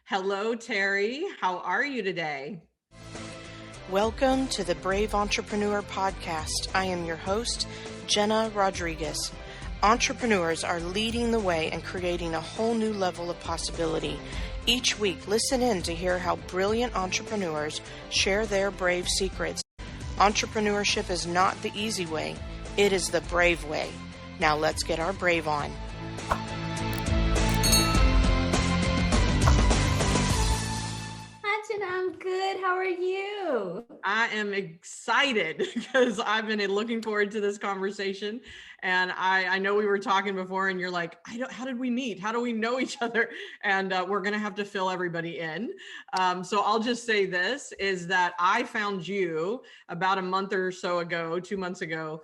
Hello, Teri. How are you today? Welcome to the Brave Entrepreneur Podcast. I am your host, Jena Rodriguez. Entrepreneurs are leading the way and creating a whole new level of possibility. Each week, listen in to hear how brilliant entrepreneurs share their brave secrets. Entrepreneurship is not the easy way, it is the brave way. Now let's get our brave on. Hi, Jena, I'm good. How are you? I am excited because I've been looking forward to this conversation. And I know we were talking before and you're like, how did we meet? How do we know each other? And we're going to have to fill everybody in. So I'll just say this is that I found you about a month or so ago, 2 months ago,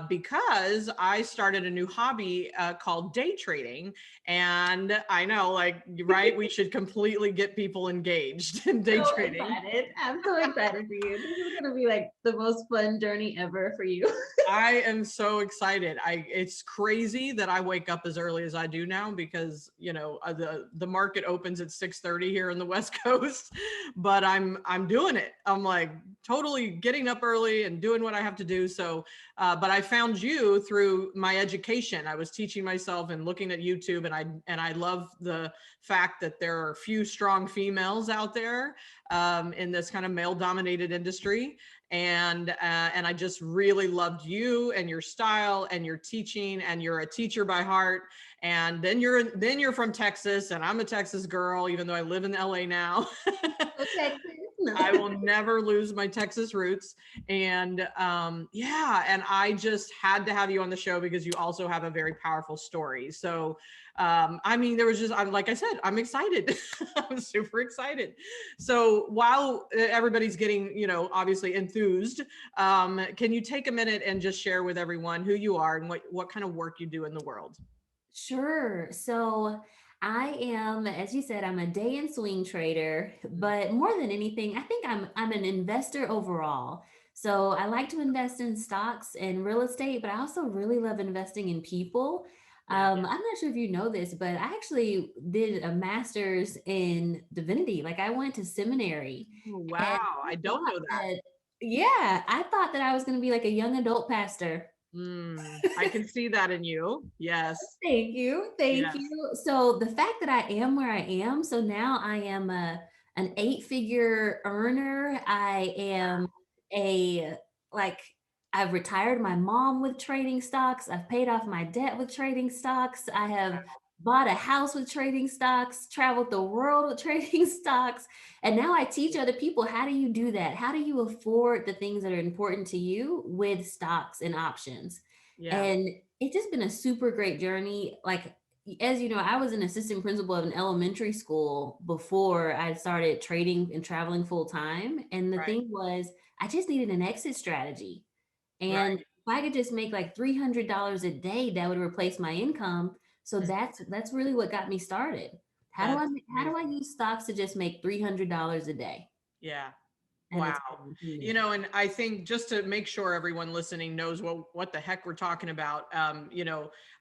because I started a new hobby called day trading. And I know, like, right, we should completely get people engaged in day So trading. excited. I'm so excited for you. This is going to be like the most fun journey ever for you. I am so excited. It's crazy that I wake up as early as I do now because, the market opens at 6:30 here in the West Coast, but I'm doing it. I'm like totally getting up early and doing what I have to do. So, but I found you through my education. I was teaching myself and looking at YouTube, and I love the fact that there are few strong females out there in this kind of male-dominated industry. And I just really loved you and your style and your teaching, and you're a teacher by heart. And then you're from Texas, and I'm a Texas girl, even though I live in LA now. Okay. No. I will never lose my Texas roots. And and I just had to have you on the show because you also have a very powerful story. So there was just, like I said, I'm excited. I'm super excited. So while everybody's getting, obviously enthused, can you take a minute and just share with everyone who you are and what kind of work you do in the world? Sure. So I am, as you said, I'm a day and swing trader, but more than anything, I think I'm an investor overall. So I like to invest in stocks and real estate, but I also really love investing in people. Yeah. I'm not sure if you know this, but I actually did a master's in divinity. Like I went to seminary, Oh, and wow. I don't know that. yeah, I thought that I was going to be like a young adult pastor. I can see that in you. Yes. Thank you. Thank Yes. you. So the fact that I am where I am, so now I am an eight-figure earner. I am a like I've retired my mom with trading stocks. I've paid off my debt with trading stocks. I have bought a house with trading stocks, traveled the world with trading stocks. And now I teach other people, how do you do that? How do you afford the things that are important to you with stocks and options? Yeah. And it's just been a super great journey. Like, as you know, I was an assistant principal of an elementary school before I started trading and traveling full time. And the Right. thing was, I just needed an exit strategy. And Right. if I could just make like $300 a day, that would replace my income. So that's really what got me started. That's How do I amazing. use stocks to just make $300 a day? Yeah. And Wow. it's yeah. And I think just to make sure everyone listening knows what the heck we're talking about,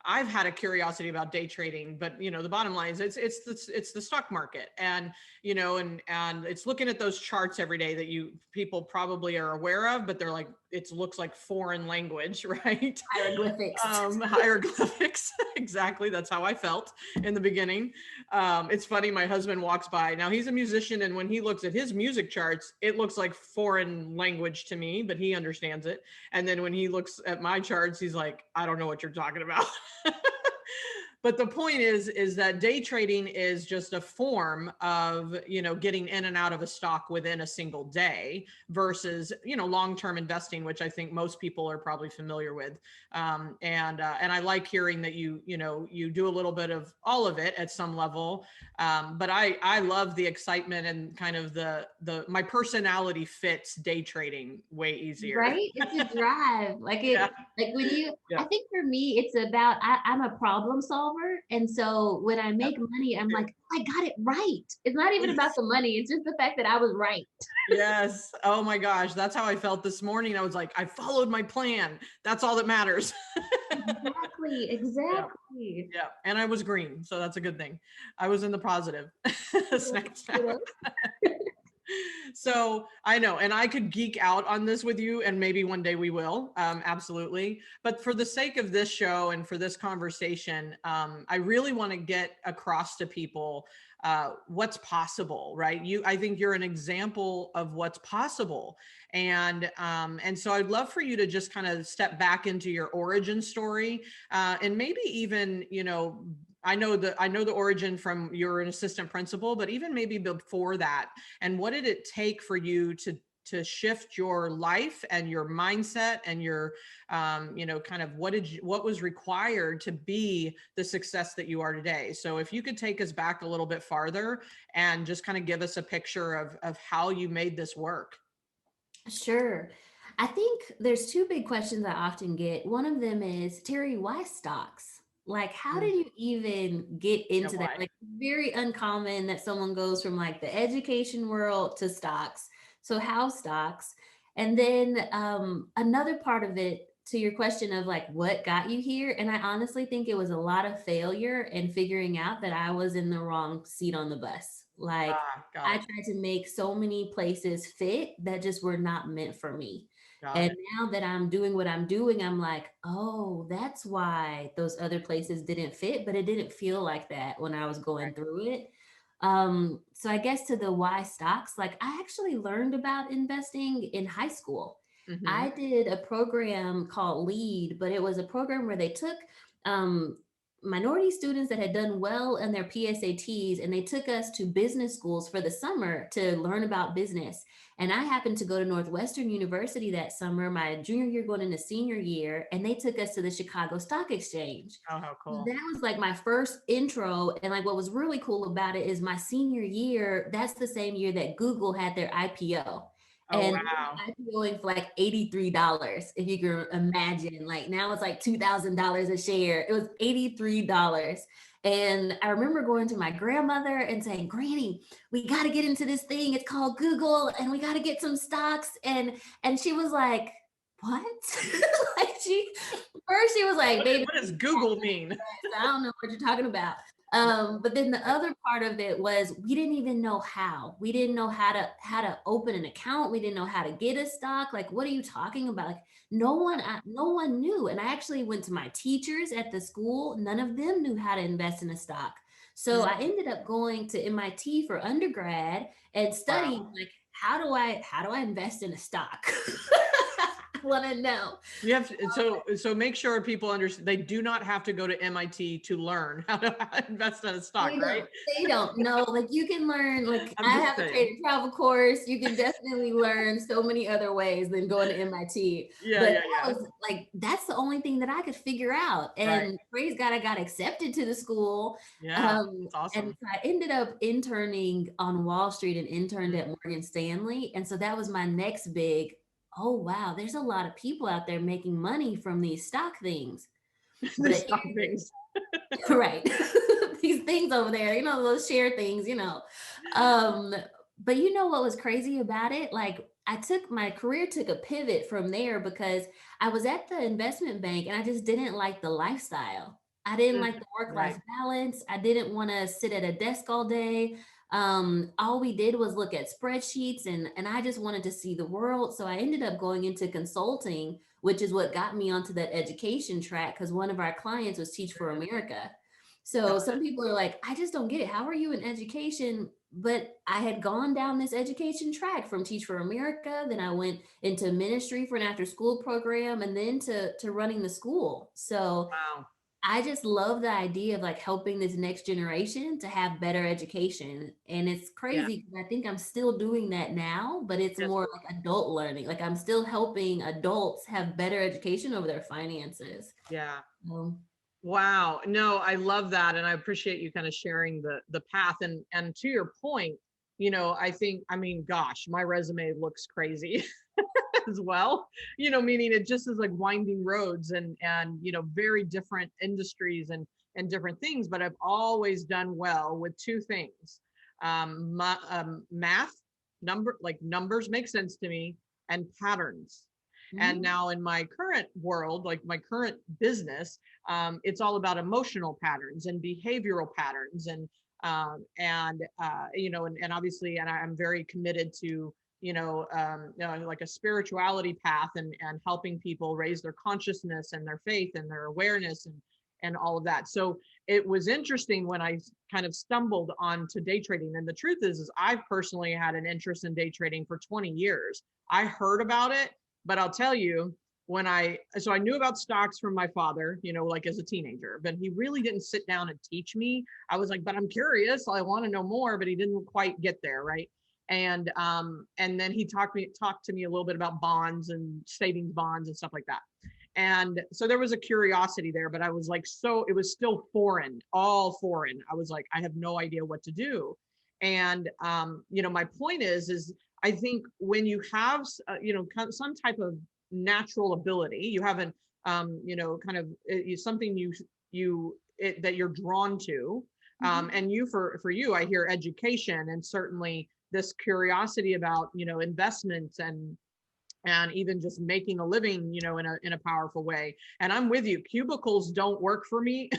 I've had a curiosity about day trading, but the bottom line is it's the stock market, and and it's looking at those charts every day that you people probably are aware of, but they're like, it looks like foreign language, right? Hieroglyphics. Hieroglyphics. Exactly. That's how I felt in the beginning. It's funny. My husband walks by. Now he's a musician, and when he looks at his music charts, it looks like foreign language to me, but he understands it. And then when he looks at my charts, he's like, I don't know what you're talking about. But the point is that day trading is just a form of, getting in and out of a stock within a single day versus, long-term investing, which I think most people are probably familiar with. And I like hearing that you do a little bit of all of it at some level. But I love the excitement and kind of my personality fits day trading way easier. Right? It's a drive. Yeah. Like when you, Yeah. I think for me, it's about, I'm a problem solver. power. And so when I make money, I'm like, I got it right. It's not even about the money. It's just the fact that I was right. Yes. Oh my gosh. That's how I felt this morning. I was like, I followed my plan. That's all that matters. Exactly. Yeah. Exactly. Yeah. And I was green. So that's a good thing. I was in the positive. Snap, You snap. know? So I know, and I could geek out on this with you, and maybe one day we will, absolutely. But for the sake of this show and for this conversation, I really want to get across to people what's possible, right? I think you're an example of what's possible, and so I'd love for you to just kind of step back into your origin story, and maybe even, I know the origin from you're an assistant principal, but even maybe before that, and what did it take for you to shift your life and your mindset and your kind of what was required to be the success that you are today. So if you could take us back a little bit farther and just kind of give us a picture of how you made this work. Sure. I think there's two big questions I often get. One of them is, Terry, why stocks? Like, how Mm. did you even get Yeah, into that? why? Like, very uncommon that someone goes from like the education world to stocks. So, how stocks? And then another part of it, to your question of like what got you here, and I honestly think it was a lot of failure and figuring out that I was in the wrong seat on the bus. Like, Got I it. tried to make so many places fit that just were not meant for me. Got And it. now that I'm doing what I'm doing, I'm like, oh, that's why those other places didn't fit, but it didn't feel like that when I was going through it. So I guess to the why stocks, like I actually learned about investing in high school. Mm-hmm. I did a program called Lead, but it was a program where they took um, minority students that had done well in their PSATs and they took us to business schools for the summer to learn about business. And I happened to go to Northwestern University that summer, my junior year going into senior year, and they took us to the Chicago Stock Exchange. Oh, how So cool. that was like my first intro. And like what was really cool about it is my senior year, that's the same year that Google had their IPO. Oh, And wow. IPOing for like $83, if you can imagine. Like now it's like $2,000 a share. It was $83. And I remember going to my grandmother and saying, Granny, we got to get into this thing. It's called Google and we got to get some stocks. And she was like, what? Like first she was like, baby, What does Google mean? I don't know what you're talking about. But then the other part of it was we didn't even know how. We didn't know how to open an account. We didn't know how to get a stock. Like, what are you talking about? Like, no one knew. And I actually went to my teachers at the school. None of them knew how to invest in a stock. So Mm, I ended up going to MIT for undergrad and studying wow. like how do I invest in a stock? I want to know. You have to, so make sure people understand they do not have to go to MIT to learn how to invest in a stock, They right? don't. They don't know. Like you can learn. Like I'm I just have a saying. trade and travel course. You can definitely learn so many other ways than going to MIT. Yeah, But yeah, that yeah. was like that's the only thing that I could figure out. Right. And praise God, I got accepted to the school. Yeah, it's And awesome. so I ended up interning on Wall Street and interned Mm. at Morgan Stanley. And so that was my next big. Oh wow, there's a lot of people out there making money from these stock things. The But stock things. right. These things over there, those share things. Um, but you know what was crazy about it? Like my career took a pivot from there because I was at the investment bank and I just didn't like the lifestyle. I didn't Mm, like the work-life right. balance. I didn't want to sit at a desk all day. All we did was look at spreadsheets and I just wanted to see the world. So I ended up going into consulting, which is what got me onto that education track because one of our clients was Teach for America. So Got some people are like, I just don't get it. How are you in education? But I had gone down this education track from Teach for America. Then I went into ministry for an after school program and then to running the school. So Wow. I just love the idea of like helping this next generation to have better education. And it's Yeah. crazy because I think I'm still doing that now, but it's Yes. more like adult learning. Like I'm still helping adults have better education over their finances. Yeah. Um, Wow. No, I love that. And I appreciate you kind of sharing the path. And to your point, I mean, gosh, my resume looks crazy as well, meaning it just is like winding roads and very different industries and different things, but I've always done well with two things. Math, numbers make sense to me, and patterns. And now in my current world, like my current business, it's all about emotional patterns and behavioral patterns, and obviously, and I'm very committed to like a spirituality path, and helping people raise their consciousness and their faith and their awareness, and all of that. So it was interesting when I kind of stumbled onto day trading. And the truth is I've personally had an interest in day trading for 20 years. I heard about it, but I'll tell you, so I knew about stocks from my father, like as a teenager, but he really didn't sit down and teach me. I was like, but I'm curious, I want to know more, but he didn't quite get there. Right. And then he talked to me a little bit about bonds and savings bonds and stuff like that. And so there was a curiosity there, but I was like, so it was still all foreign. I was like, I have no idea what to do. And my point is I think when you have some type of natural ability, you haven't kind of something that you're drawn to, and for you, I hear education, and certainly this curiosity about investments, and even just making a living in a powerful way. And I'm with you, cubicles don't work for me.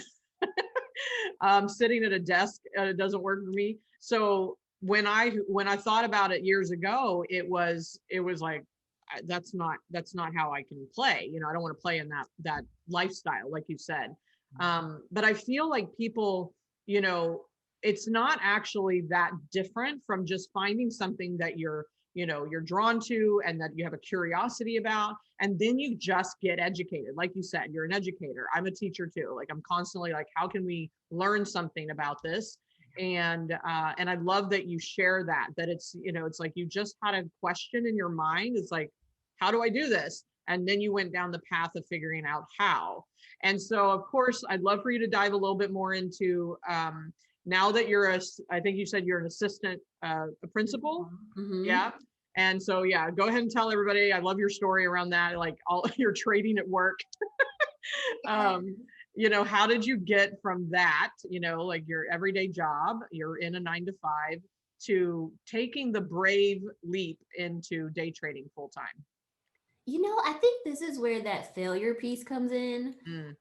Sitting at a desk doesn't work for me. So when I thought about it years ago, it was like, that's not how I can play. I don't want to play in that lifestyle, like you said. But I feel like people, it's not actually that different from just finding something that you're drawn to and that you have a curiosity about, and then you just get educated. Like you said, you're an educator. I'm a teacher too. Like, I'm constantly like, how can we learn something about this? And I love that you share that it's, it's like you just had a question in your mind. It's like, how do I do this? And then you went down the path of figuring out how. And so, of course, I'd love for you to dive a little bit more into, now that I think you said you're an assistant, a principal. Mm-hmm. Yeah. And so, yeah, go ahead and tell everybody. I love your story around that. Like, all your trading at work. How did you get from that, like your everyday job, you're in a 9 to 5, to taking the brave leap into day trading full time? I think this is where that failure piece comes in.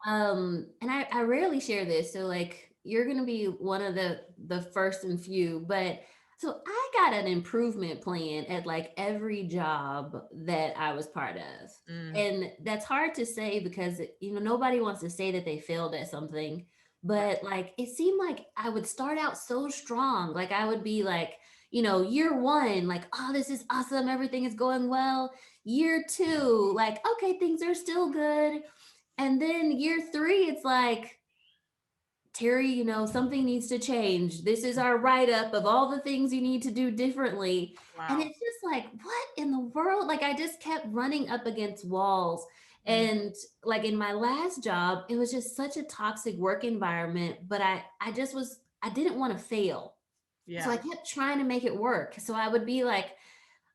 And I rarely share this. So like, you're going to be one of the first and few, but so I got an improvement plan at like every job that I was part of. And that's hard to say because, nobody wants to say that they failed at something, but like, it seemed like I would start out so strong. Like I would be like, year one, like, oh, this is awesome. Everything is going well. Year two, like, okay, things are still good. And then year three, it's like, Teri, something needs to change. This is our write-up of all the things you need to do differently. Wow. And it's just like, what in the world? Like, I just kept running up against walls. And like in my last job, it was just such a toxic work environment, but I didn't want to fail. Yeah. So I kept trying to make it work. So I would be like,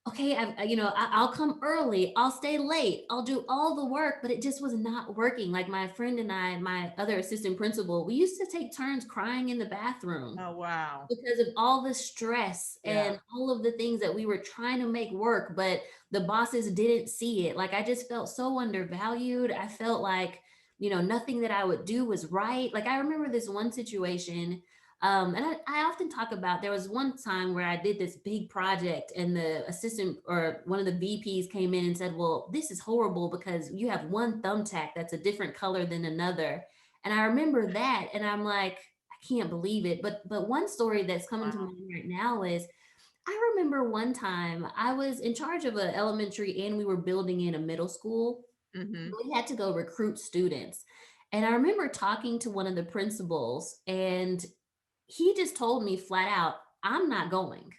okay, I'll come early, I'll stay late, I'll do all the work, but it just was not working. Like my friend and I, my other assistant principal, we used to take turns crying in the bathroom. Oh, wow. Because of all the stress and all of the things that we were trying to make work, but the bosses didn't see it. Like I just felt so undervalued. I felt like, nothing that I would do was right. Like I remember this one situation. And I often talk about, there was one time where I did this big project and the assistant or one of the VPs came in and said, well, this is horrible because you have one thumbtack that's a different color than another. And I remember that and I'm like, I can't believe it. But one story that's coming to mind right now is, I remember one time I was in charge of an elementary and we were building in a middle school. We had to go recruit students. And I remember talking to one of the principals and he just told me flat out, I'm not going.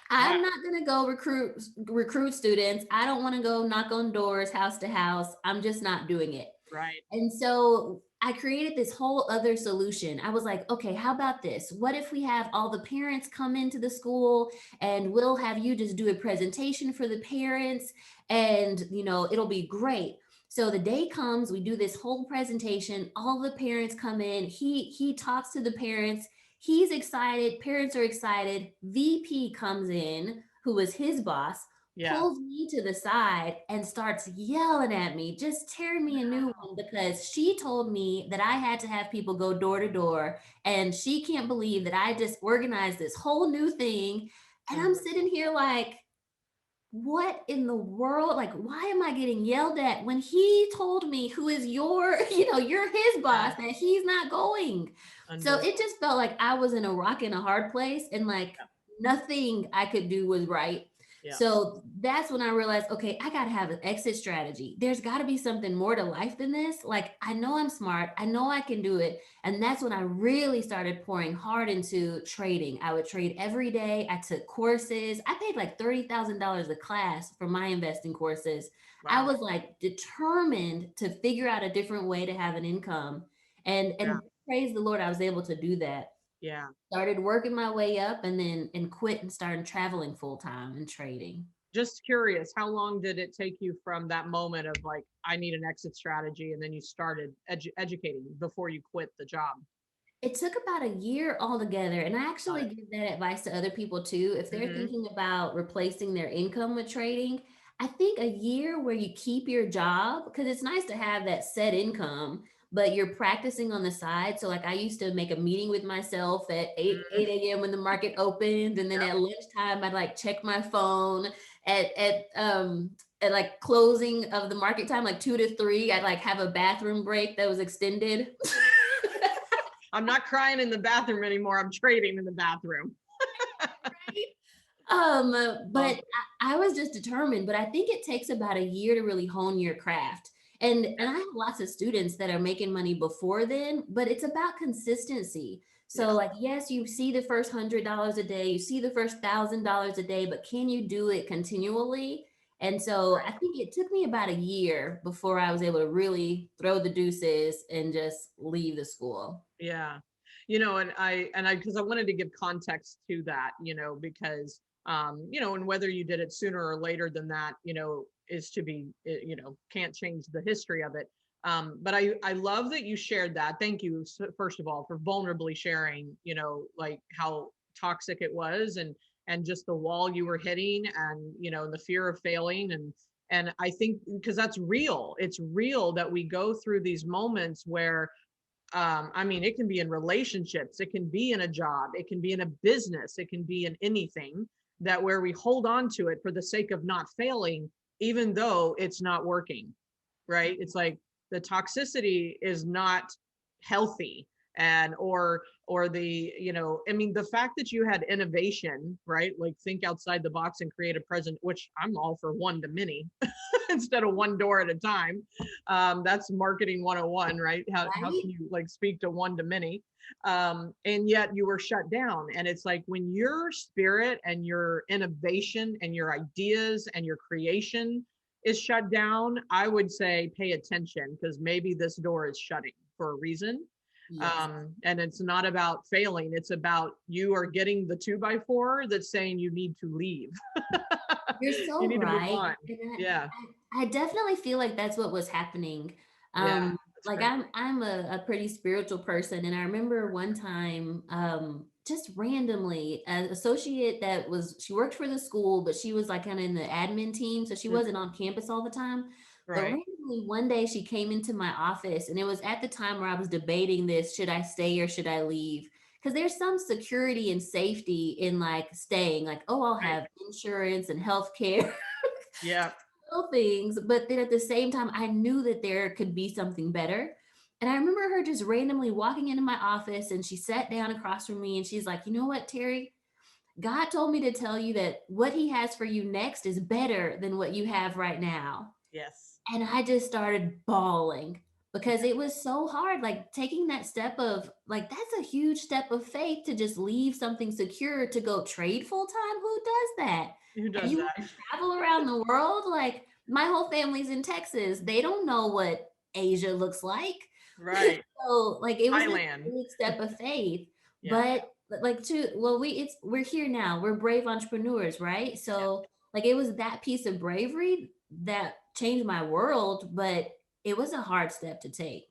I'm not going to go recruit students. I don't want to go knock on doors, house to house. I'm just not doing it. Right. And so I created this whole other solution. I was like, okay, how about this? What if we have all the parents come into the school and we'll have you just do a presentation for the parents and, it'll be great. So the day comes, we do this whole presentation, all the parents come in, he talks to the parents, he's excited, parents are excited, VP comes in, who was his boss, Yeah. pulls me to the side and starts yelling at me, just tearing me a new one because she told me that I had to have people go door to door and she can't believe that I just organized this whole new thing. And I'm Mhm. sitting here like, what in the world? Like, why am I getting yelled at when he told me, who is your, you're his boss, Yeah. that he's not going? So Unbelievable. it just felt like I was in a rock and a hard place and like Yeah. nothing I could do was right. Yeah. So that's when I realized, okay, I got to have an exit strategy. There's got to be something more to life than this. Like, I know I'm smart, I know I can do it. And that's when I really started pouring hard into trading. I would trade every day. I took courses. I paid like $30,000 a class for my investing courses. I Wow. was like determined to figure out a different way to have an income. Yeah. And praise the Lord, I was able to do that. Yeah. Started working my way up and then and quit and started traveling full time and trading. Just curious, how long did it take you from that moment of like, I need an exit strategy, and then you started educating before you quit the job? It took about a year altogether, and I Got actually it. give that advice to other people too. If they're Hmm. thinking about replacing their income with trading, I think a year where you keep your job, because it's nice to have that set income, but you're practicing on the side. So, like, I used to make a meeting with myself at 8 a.m. when the market opened, and then Yep. at lunchtime, I'd like check my phone at like closing of the market time, like 2 to 3, I'd like have a bathroom break that was extended. I'm not crying in the bathroom anymore. I'm trading in the bathroom. Right? Love But it. I was just determined, but I think it takes about a year to really hone your craft. And I have lots of students that are making money before then, but it's about consistency. So Yeah. like, yes, you see the first $100 a day, you see the first $1,000 a day, but can you do it continually? And so I Right. think it took me about a year before I was able to really throw the deuces and just leave the school. Yeah. Because I wanted to give context to that, because, and whether you did it sooner or later than that, is to be, can't change the history of it. But I love that you shared that. Thank you, first of all, for vulnerably sharing, like how toxic it was, and just the wall you were hitting, and, the fear of failing. And I think because that's real, it's real that we go through these moments where, I mean, it can be in relationships, it can be in a job, it can be in a business, it can be in anything, that where we hold on to it for the sake of not failing, even though it's not working, right? It's like the toxicity is not healthy. And or the, I mean, the fact that you had innovation, right? Like, think outside the box and create a present, which I'm all for one to many instead of one door at a time. That's marketing 101, right? How Right? can you like speak to one to many? And yet you were shut down. And it's like, when your spirit and your innovation and your ideas and your creation is shut down, I would say pay attention, because maybe this door is shutting for a reason. Yes. And it's not about failing, it's about you are getting the 2x4 that's saying you need to leave. You're You so need to move right. on. And Yeah. I definitely feel like that's what was happening. Yeah. That's Like great. I'm a pretty spiritual person. And I remember one time, just randomly, an associate that was, she worked for the school, but she was like kind of in the admin team. So she Mm. wasn't on campus all the time. But Right. randomly one day she came into my office and it was at the time where I was debating this, should I stay or should I leave? Because there's some security and safety in like staying, like, oh, I'll Right. have insurance and health care, Yeah. little things. But then at the same time, I knew that there could be something better. And I remember her just randomly walking into my office and she sat down across from me and she's like, you know what, Teri? God told me to tell you that what he has for you next is better than what you have right now. Yes. And I just started bawling because Yeah. it was so hard. Like taking that step of, like, that's a huge step of faith to just leave something secure to go trade full time. Who does that? Who And does you that? want to travel around the world. Like my whole family's in Texas. They don't know what Asia looks like. Right. So like it was this Thailand. big step of faith. Yeah. But like to well, we're here now. We're brave entrepreneurs, right? Yeah. So like it was that piece of bravery that changed my world, but it was a hard step to take.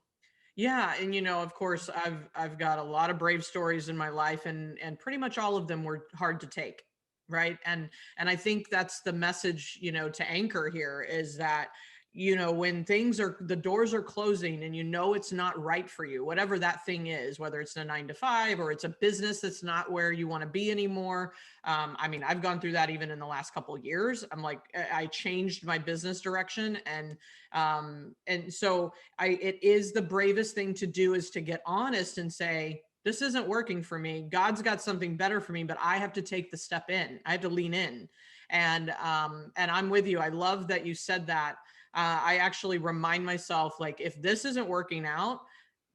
Yeah, and of course, I've got a lot of brave stories in my life, and pretty much all of them were hard to take, right? And I think that's the message, to anchor here is that, when the doors are closing and it's not right for you, whatever that thing is, whether it's a 9 to 5 or it's a business that's not where you want to be anymore. I mean, I've gone through that even in the last couple of years. I'm like, I changed my business direction, and so it is the bravest thing to do is to get honest and say, this isn't working for me. God's got something better for me, but I have to take the step in. I have to lean in. And I'm with you. I love that you said that. I actually remind myself, like, if this isn't working out,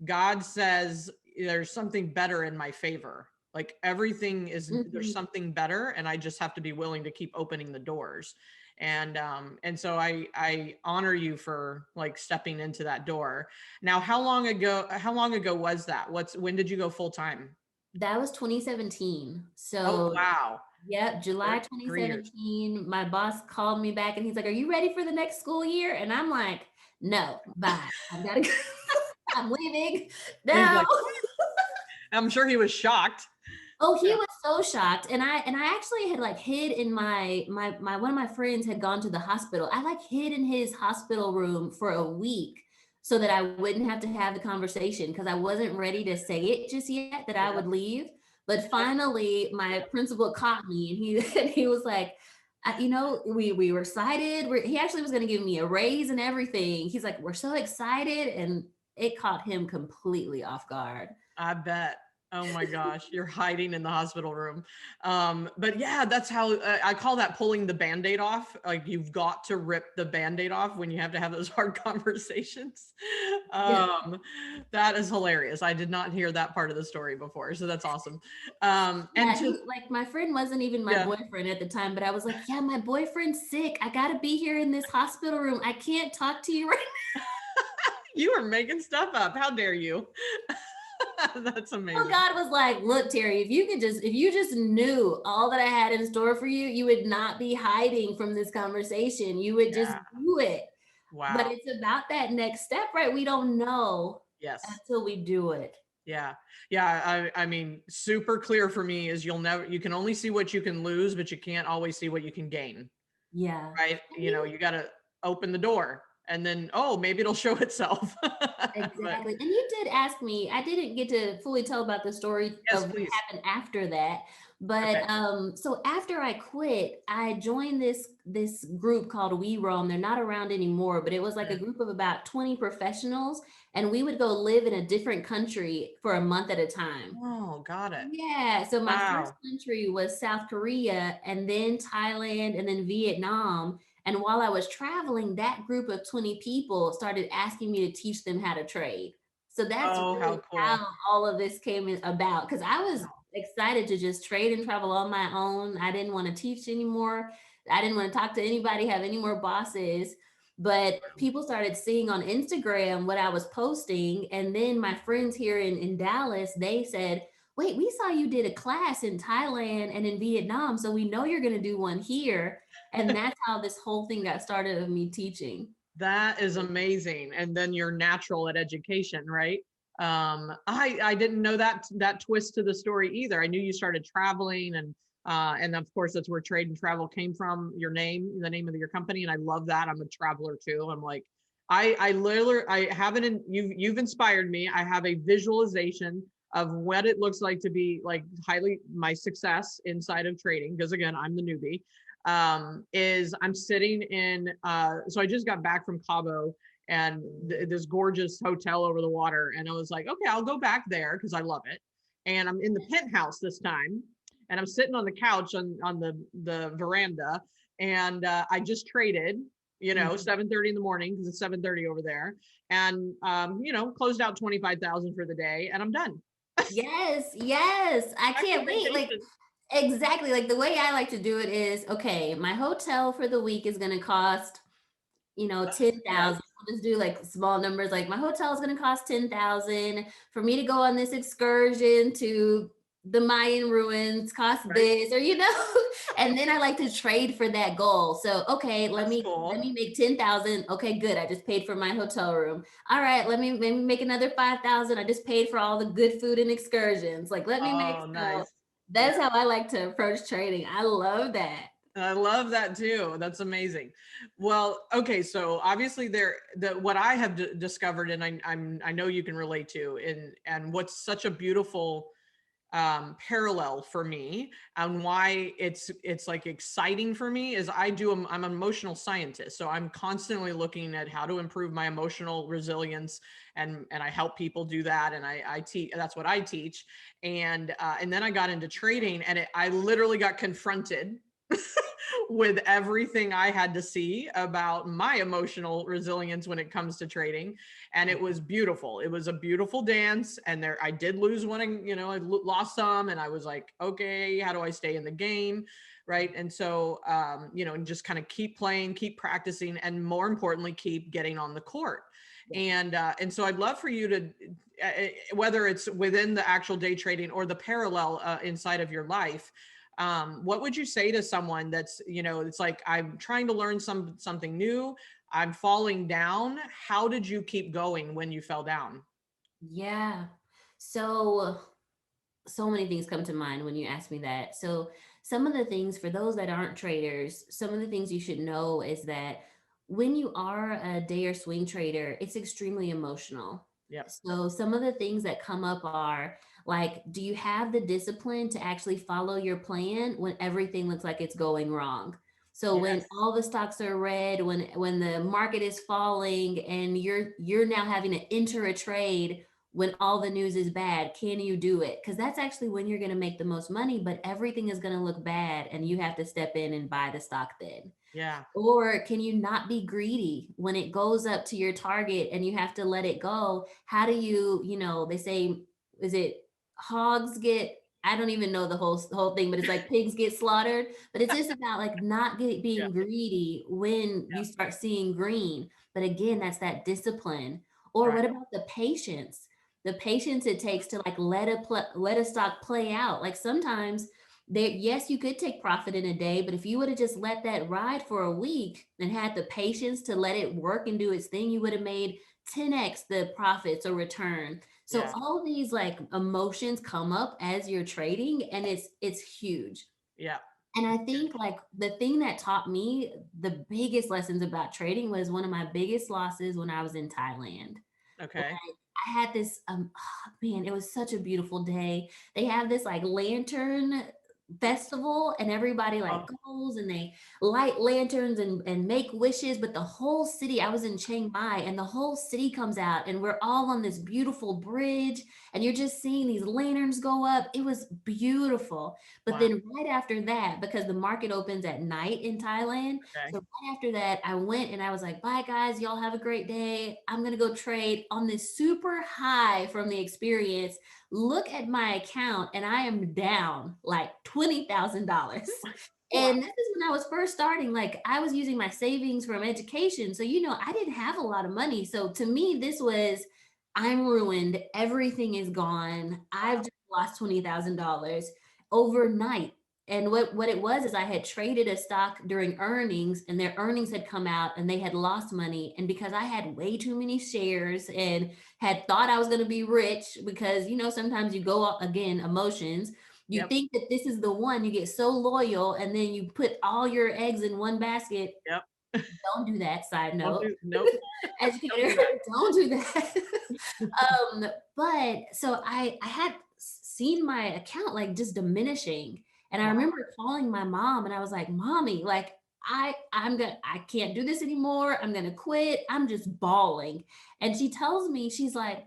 God says there's something better in my favor. Like there's Mhm. something better, and I just have to be willing to keep opening the doors. And so I honor you for like stepping into that door. Now, how long ago was that? When did you go full time? That was 2017. Oh, So, wow. yep, July 3 years. 2017. My boss called me back and he's like, "Are you ready for the next school year?" And I'm like, "No, bye. I've got to go. I'm leaving He's now." like, I'm sure he was shocked. Oh, he Yeah. was so shocked. And I actually had like hid in my one of my friends had gone to the hospital. I like hid in his hospital room for a week so that I wouldn't have to have the conversation because I wasn't ready to say it just yet that I Yeah. would leave. But finally my principal caught me and he and he was like, we were excited. He actually was going to give me a raise and everything. He's like, "We're so excited." And it caught him completely off guard. I bet. Oh my gosh, you're hiding in the hospital room. But yeah, that's how I call that pulling the band-aid off. Like, you've got to rip the band-aid off when you have to have those hard conversations. Yeah. That is hilarious. I did not hear that part of the story before, so that's awesome. And Yeah, to like my friend wasn't even my Yeah, boyfriend at the time, but I was like, "Yeah, my boyfriend's sick. I gotta be here in this hospital room. I can't talk to you right." you are making stuff up. How dare you? That's So amazing. God was like, "Look, Terry, if you just knew all that I had in store for you, you would not be hiding from this conversation. You would just Yeah. do it." But Wow. it's about that next step, right? We don't know Yes. until we do it. Yeah. Yeah. I mean, super clear for me is you can only see what you can lose, but you can't always see what you can gain. Yeah. Right. And you You got to open the door and then, oh, maybe it'll show itself. But Exactly. And you did ask me, I didn't get to fully tell about the story yes, of what please. happened after that. But Okay. so after I quit, I joined this group called We Roam. They're not around anymore, but it was like a Mm. group of about 20 professionals, and we would go live in a different country for a month at a time. Oh, got it. Yeah, so my first Wow. country was South Korea and then Thailand and then Vietnam. And while I was traveling, that group of 20 people started asking me to teach them how to trade. So that's Oh, how really cool. how all of this about because I was excited to just trade and travel on my own. I didn't want to teach anymore. I didn't want to talk to anybody, have any more bosses. But people started seeing on Instagram what I was posting. And then my friends here in Dallas, they said, "Wait, we saw you did a class in Thailand and in Vietnam. So we know you're going to do one here." And that's how this whole thing got started of me teaching. That is amazing. And then you're natural at education, right? I didn't know that twist to the story either. I knew you started traveling, and of course that's where trade and travel came from. The name of your company, and I love that. I'm a traveler too. I'm like, I literally I haven't. You've inspired me. I have a visualization of what it looks like to be like highly my success inside of trading, because again, I'm the newbie. Is I'm sitting in so I just got back from Cabo, and this gorgeous hotel over the water, and I was like, okay, I'll go back there because I love it. And I'm in the penthouse this time, and I'm sitting on the couch on the veranda, and I just traded, Mhm. 7:30 in the morning because it's 7:30 over there, and closed out 25,000 for the day, and I'm done. Yes, yes. I Back to can't wait. Like vacation. exactly. Like the way I like to do it is okay, my hotel for the week is gonna cost, Yes. 10,000. We'll just do like small numbers. Like my hotel is gonna cost 10,000 for me to go on this excursion to the Mayan ruins cost Right. this, or and then I like to trade for that goal. So okay, let That's me cool. make 10,000. Okay, good. I just paid for my hotel room. All right, let me maybe make another 5,000. I just paid for all the good food and excursions. Like let me make Oh, so nice. Yeah. that's how I like to approach trading. I love that. I love that too. That's amazing. Well, okay, so obviously what I have discovered, and I know you can relate to, and what's such a beautiful parallel for me, and why it's like exciting for me, is I'm an emotional scientist, so I'm constantly looking at how to improve my emotional resilience, and I help people do that, and I teach. That's what I teach, and then I got into trading, and I literally got confronted with everything I had to see about my emotional resilience when it comes to trading. And it was beautiful. It was a beautiful dance. And there, I did lose one, and, I lost some, and I was like, okay, how do I stay in the game? Right. And so, and just kind of keep playing, keep practicing, and more importantly, keep getting on the court. And so I'd love for you to, whether it's within the actual day trading or the parallel inside of your life, what would you say to someone that's, it's like, I'm trying to learn something new, I'm falling down. How did you keep going when you fell down? Yeah. So so many things come to mind when you ask me that. So, some of the things for those that aren't traders, some of the things you should know is that when you are a day or swing trader, it's extremely emotional. Yep. So, some of the things that come up are like, do you have the discipline to actually follow your plan when everything looks like it's going wrong? So when Yes. all the stocks are red, when the market is falling and you're now having to enter a trade when all the news is bad, can you do it? Because that's actually when you're going to make the most money, but everything is going to look bad and you have to step in and buy the stock then. Yeah. Or can you not be greedy when it goes up to your target and you have to let it go? How do you, they say, is it hogs get, I don't even know the whole thing, but it's like pigs get slaughtered. But it's just about like not Yeah. being greedy when Yeah. you start seeing green. But again, that's that discipline. Or Right. what about the patience? The patience it takes to like let a stock play out. Like sometimes there, yes, you could take profit in a day, but if you would have just let that ride for a week and had the patience to let it work and do its thing, you would have made 10x the profits or return. So Yeah. all these like emotions come up as you're trading, and it's huge. Yeah. And I think like the thing that taught me the biggest lessons about trading was one of my biggest losses when I was in Thailand. Like, Okay. I had this man, it was such a beautiful day. They have this like lantern festival, and everybody like Oh, goes and they light lanterns and make wishes, but the whole city, I was in Chiang Mai, and the whole city comes out and we're all on this beautiful bridge, and you're just seeing these lanterns go up. It was beautiful. But wow. then right after that, because the market opens at night in Thailand, Okay. so right after that, I went and I was like, bye guys, y'all have a great day. I'm going to go trade on this super high from the experience. Look at my account and I am down like $20,000. Wow. And this is when I was first starting. Like I was using my savings from education. So, I didn't have a lot of money. So to me, this was, I'm ruined. Everything is gone. I've Wow. just lost $20,000 overnight. And what it was is I had traded a stock during earnings, and their earnings had come out and they had lost money. And because I had way too many shares and had thought I was going to be rich, because sometimes you go up again, emotions. You Yep. think that this is the one, you get so loyal, and then you put all your eggs in one basket. Yep. Don't do that. Side Don't note, do, nope. Don't educator, do that. don't do that. But so I had seen my account like just diminishing, and I Wow. remember calling my mom, and I was like, "Mommy, like I can't do this anymore. I'm gonna quit. I'm just bawling." And she tells me, she's like,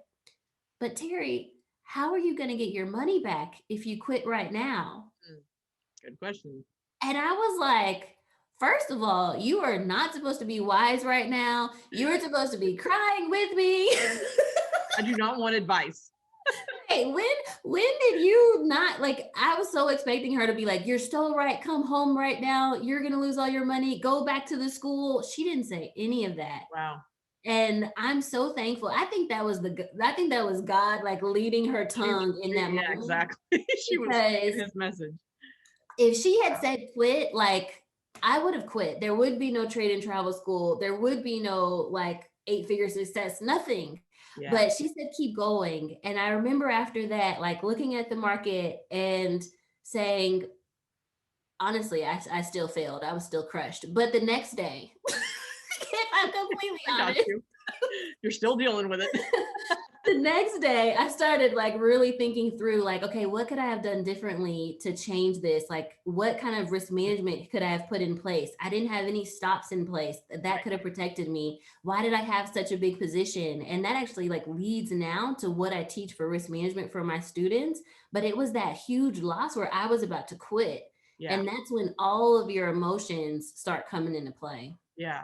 "But Teri, how are you gonna get your money back if you quit right now?" Mm, good question. And I was like, first of all, you are not supposed to be wise right now. You're supposed to be crying with me. I do not want advice. Hey, when did you not, like, I was so expecting her to be like, you're so right, come home right now. You're gonna lose all your money. Go back to the school. She didn't say any of that. Wow. And I'm so thankful. I think that was God like leading her tongue in that Yeah, moment, exactly. She was because speaking his message. if she had said quit, like I would have quit. There would be no trade and travel school. There would be no like 8-figure success, nothing. Yeah. But she said keep going. And I remember after that, like looking at the market and saying, honestly, I still failed. I was still crushed. But the next day, if I'm completely I got honest, you. You're still dealing with it. the next day I started like really thinking through like, okay, what could I have done differently to change this? Like what kind of risk management could I have put in place? I didn't have any stops in place that could have protected me. Why did I have such a big position? And that actually like leads now to what I teach for risk management for my students. But it was that huge loss where I was about to quit. Yeah. And that's when all of your emotions start coming into play. Yeah.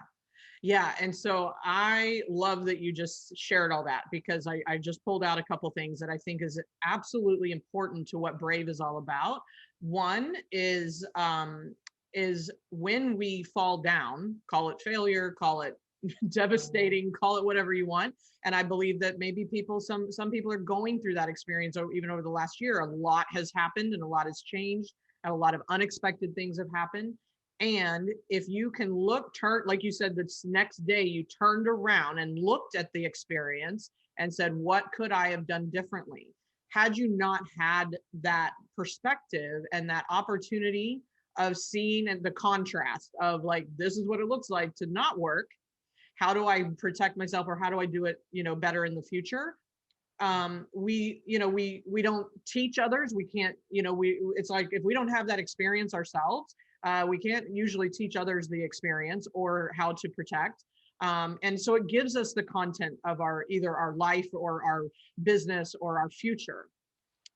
Yeah. And so I love that you just shared all that, because I just pulled out a couple things that I think is absolutely important to what Brave is all about. One is when we fall down, call it failure, call it devastating, call it whatever you want. And I believe that maybe some people are going through that experience, or even over the last year. A lot has happened and a lot has changed, and a lot of unexpected things have happened. And if you can turn, like you said, this next day you turned around and looked at the experience and said, what could I have done differently? Had you not had that perspective and that opportunity of seeing the contrast of like, this is what it looks like to not work. How do I protect myself, or how do I do it, better in the future? We don't teach others. We can't, it's like if we don't have that experience ourselves, we can't usually teach others the experience or how to protect. And so it gives us the content of either our life or our business or our future.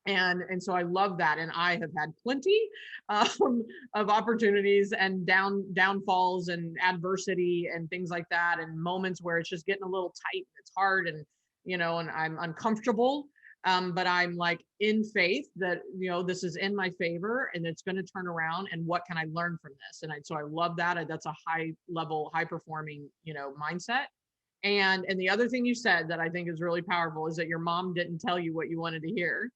And so I love that. And I have had plenty of opportunities and downfalls and adversity and things like that, and moments where it's just getting a little tight and it's hard, and and I'm uncomfortable. But I'm like in faith that this is in my favor and it's going to turn around, and what can I learn from this? So I love that. That's a high level, high performing mindset. And the other thing you said that I think is really powerful is that your mom didn't tell you what you wanted to hear.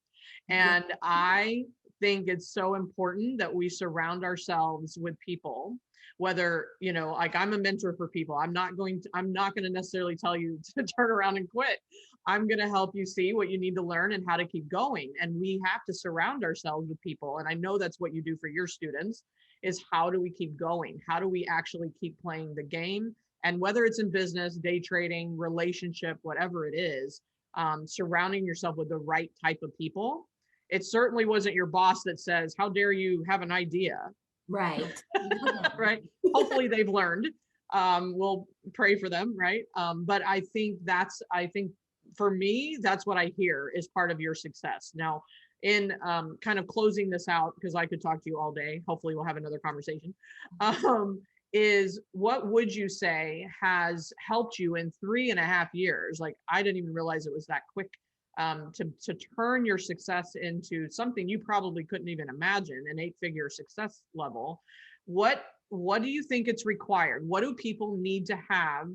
And I think it's so important that we surround ourselves with people, whether, like I'm a mentor for people. I'm not going to necessarily tell you to turn around and quit. I'm going to help you see what you need to learn and how to keep going. And we have to surround ourselves with people. And I know that's what you do for your students, is how do we keep going? How do we actually keep playing the game? And whether it's in business, day trading, relationship, whatever it is, surrounding yourself with the right type of people. It certainly wasn't your boss that says, how dare you have an idea? Right. Right. Hopefully they've learned. We'll pray for them. Right. But I think for me, that's what I hear is part of your success. Now, in kind of closing this out, because I could talk to you all day, hopefully we'll have another conversation, is what would you say has helped you in 3.5 years? Like, I didn't even realize it was that quick, to turn your success into something you probably couldn't even imagine, an 8-figure success level. What do you think it's required? What do people need to have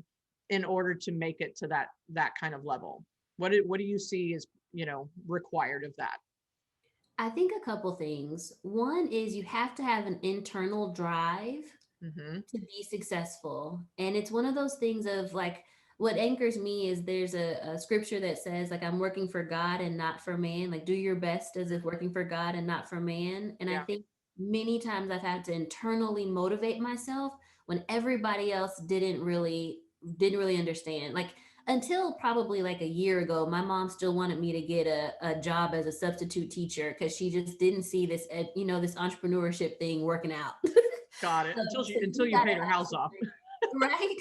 in order to make it to that kind of level? What do you see is required of that? I think a couple things. One is you have to have an internal drive Mm-hmm. to be successful. And it's one of those things of like, what anchors me is there's a scripture that says, like, I'm working for God and not for man. Like, do your best as if working for God and not for man. And I Yeah. think many times I've had to internally motivate myself when everybody else didn't really understand. Like, until probably like a year ago, my mom still wanted me to get a job as a substitute teacher because she just didn't see this, this entrepreneurship thing working out. Got it. So Until you you gotta paid her have house off. right?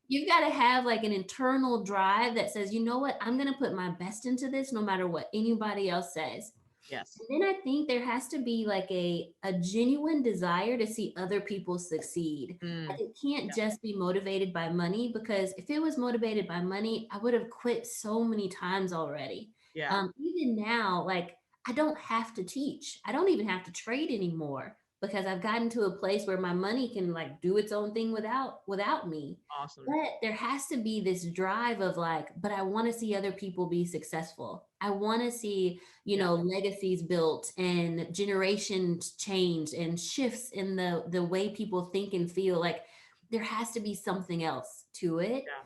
You've got to have like an internal drive that says, you know what, I'm going to put my best into this no matter what anybody else says. Yes. And then I think there has to be like a genuine desire to see other people succeed. Mm, And it can't yeah. just be motivated by money, because if it was motivated by money, I would have quit so many times already. Yeah. Even now, like I don't have to teach. I don't even have to trade anymore. because I've gotten to a place where my money can like do its own thing without me. Awesome. But there has to be this drive of like, but I want to see other people be successful. I want to see, Yeah. legacies built and generations changed and shifts in the way people think and feel. Like there has to be something else to it. Yeah.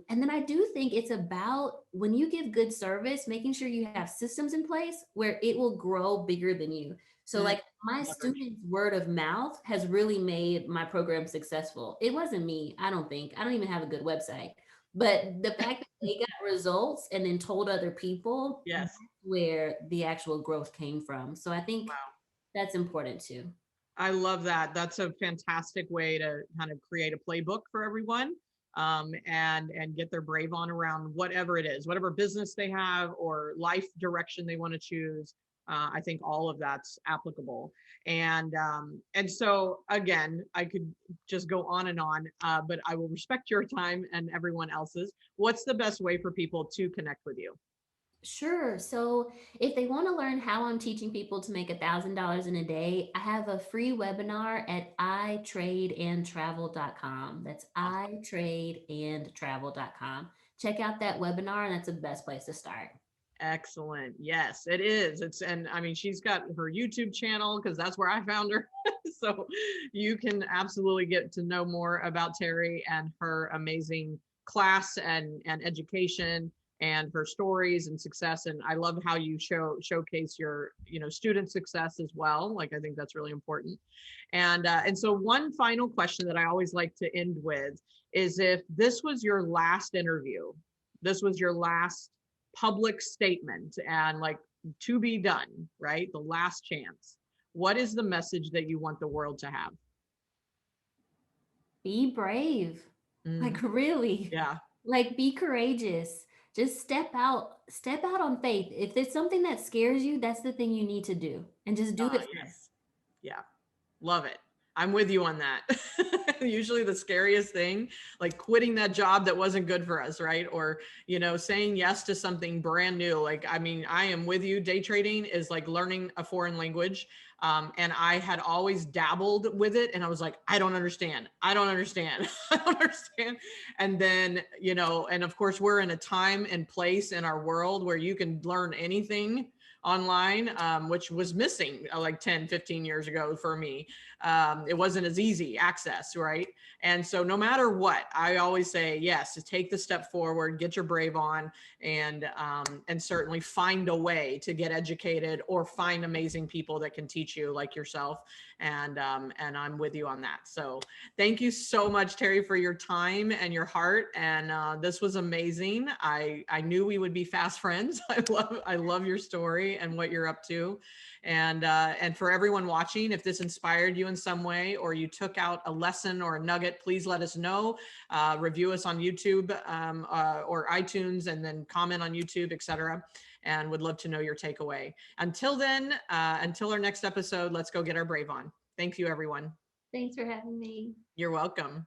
And then I do think it's about when you give good service, making sure you have systems in place where it will grow bigger than you. So, Mm, like my leverage. students' word of mouth has really made my program successful. It wasn't me, I don't think. I don't even have a good website. But the fact that they got results and then told other people, that's Yes. where the actual growth came from. So, I think Wow. that's important too. I love that. That's a fantastic way to kind of create a playbook for everyone, and get their brave on around whatever it is, whatever business they have or life direction they want to choose. I think all of that's applicable. And so again, I could just go on, but I will respect your time and everyone else's. What's the best way for people to connect with you? Sure. So if they want to learn how I'm teaching people to make $1,000 in a day, I have a free webinar at itradeandtravel.com. That's Awesome. itradeandtravel.com. Check out that webinar, and that's the best place to start. Excellent. Yes, it is. And I mean, she's got her YouTube channel because that's where I found her. So you can absolutely get to know more about Teri and her amazing class and education and her stories and success. And I love how you showcase your, student success as well. Like, I think that's really important. And so one final question that I always like to end with is, if this was your last interview, this was your last public statement and like to be done, right? The last chance. What is the message that you want the world to have? Be brave. Mm, Like, really. yeah. Like, be courageous. Just step out on faith. If there's something that scares you, that's the thing you need to do. And just do it first. Yes. Yeah. Love it. I'm with you on that. Usually the scariest thing, like quitting that job that wasn't good for us, right? Or, saying yes to something brand new. Like, I mean, I am with you. Day trading is like learning a foreign language. And I had always dabbled with it. And I was like, I don't understand. I don't understand. I don't understand. And then, and of course, we're in a time and place in our world where you can learn anything online, which was missing like 10, 15 years ago for me. It wasn't as easy access, right? And so no matter what, I always say, yes, to take the step forward, get your brave on, and certainly find a way to get educated or find amazing people that can teach you like yourself. And I'm with you on that. So thank you so much, Teri, for your time and your heart. And this was amazing. I knew we would be fast friends. I love your story and what you're up to. And for everyone watching, if this inspired you in some way or you took out a lesson or a nugget, please let us know. Review us on YouTube or iTunes, and then comment on YouTube, etc. And would love to know your takeaway. Until then, until our next episode, let's go get our brave on. Thank you, everyone. Thanks for having me. You're welcome.